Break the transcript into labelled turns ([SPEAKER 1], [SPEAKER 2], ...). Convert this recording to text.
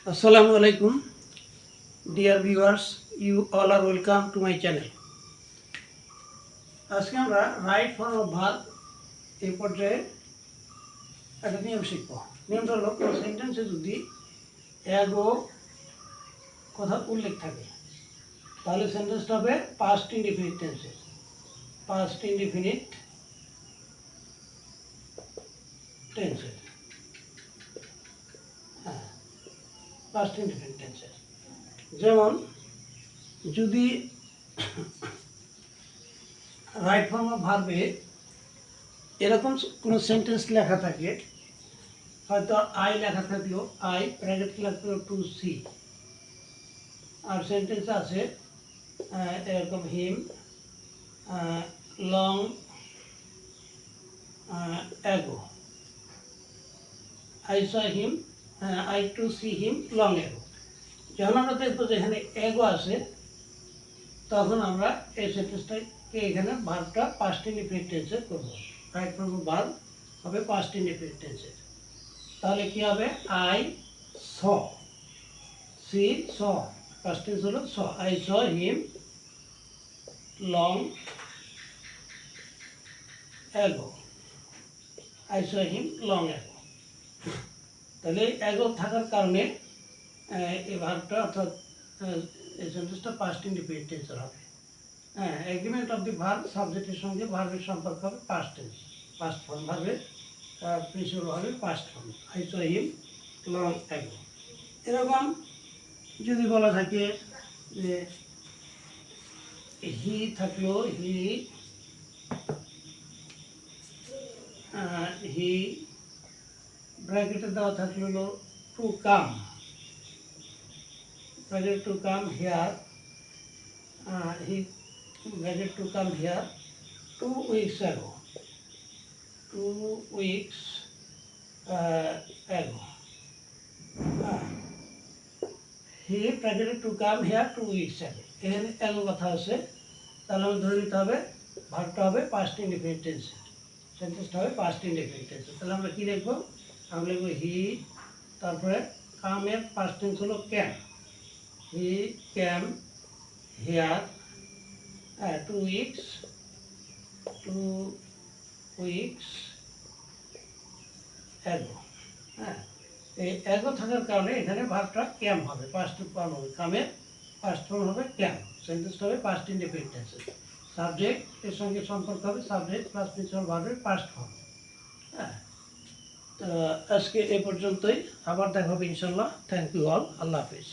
[SPEAKER 1] Assalamu alaikum, dear viewers. You all are welcome to my channel. আজকে আমরা right form of verb এই পর্যায়ে একটা নিয়ম শিখব। নিয়মটা হলো কোনো সেন্টেন্সে যদি এগো কথা উল্লেখ থাকে তাহলে সেন্টেন্সটা হবে পাস্ট ইনডিফিনিট টেন্সে। পাস্ট ইনডিফিনিট টেন্সে, হ্যাঁ, পাস্ট ইনডিফিনিট টেন্সে। যেমন যদি রাইট ফর্ম অফ ভার্বে এরকম কোনো সেন্টেন্স লেখা থাকে, হয়তো আই লেখা থাকলো, আই ব্র্যাকেট লাগলো টু সি, আর সেন্টেন্স আছে এরকম him long ago, I saw him, I to see him long ago. যখন আমরা দেখবো যে এখানে অ্যাগো আছে তখন আমরা এই সেন্টেন্সটাকে এখানে ভার্বটা পাস্ট ইনডিফিনিট টেন্সে করব। রাইট ফর্ম অফ ভার্ব হবে পাস্ট ইনডিফিনিট টেন্সে। তাহলে কি হবে? I saw, see saw, past tense হলো saw. I saw him long ago, I saw him long ago. তাহলে অ্যাগো থাকার কারণে এই ভার্বটা অর্থাৎ এই সেন্টেন্সটা পাস্ট ইনডিফিনিট টেন্সের হবে। হ্যাঁ, এগ্রিমেন্ট অফ দি ভার্ব, সাবজেক্টের সঙ্গে ভার্বের সম্পর্ক হবে পাস্ট টেন্স। পাস্ট ফর্ম ভার্বের প্রিন্সিপাল হবে past form. I saw him long ago. এরকম যদি বলা থাকে যে হি থাকলো, হি ব্র্যাকেটে দেওয়া থাকলো হলো to come, bracket to come here, he bracket to come here 2 weeks ago, 2 weeks ago. He bracket to come here 2 weeks ago। এখানে এগো কথা আছে, তাহলে আমি ধরে নিতে হবে ভার্বটা হবে পাস্ট ইনডিফিনিট টেন্সে, সেন্টেন্সটা হবে পাস্ট ইনডিফিনিট টেন্সে। তাহলে আমরা কী লিখবো? আমরা লিখবো হি, তারপরে কামের পাস্ট টেন্স হলো ক্যাম, হি ক্যাম হিয়ার 2 weeks ago। হ্যাঁ, এই অ্যাগো থাকার কারণে এখানে ভার্বটা ক্যাম হবে, পাস্ট ফর্ম হবে, কামের পাস্ট ফর্ম হবে ক্যাম, সেন্টেন্সটা হবে পাস্ট ইনডিফিনিট টেন্সে। সাবজেক্ট এর সঙ্গে সম্পর্ক হবে সাবজেক্ট প্লাস প্রিন্সিপাল ভার্বের পাস্ট ফর্ম। হ্যাঁ, তো আজকে এ পর্যন্তই, আবার দেখা হবে ইনশাল্লাহ। থ্যাংক ইউ অল, আল্লাহ হাফিজ।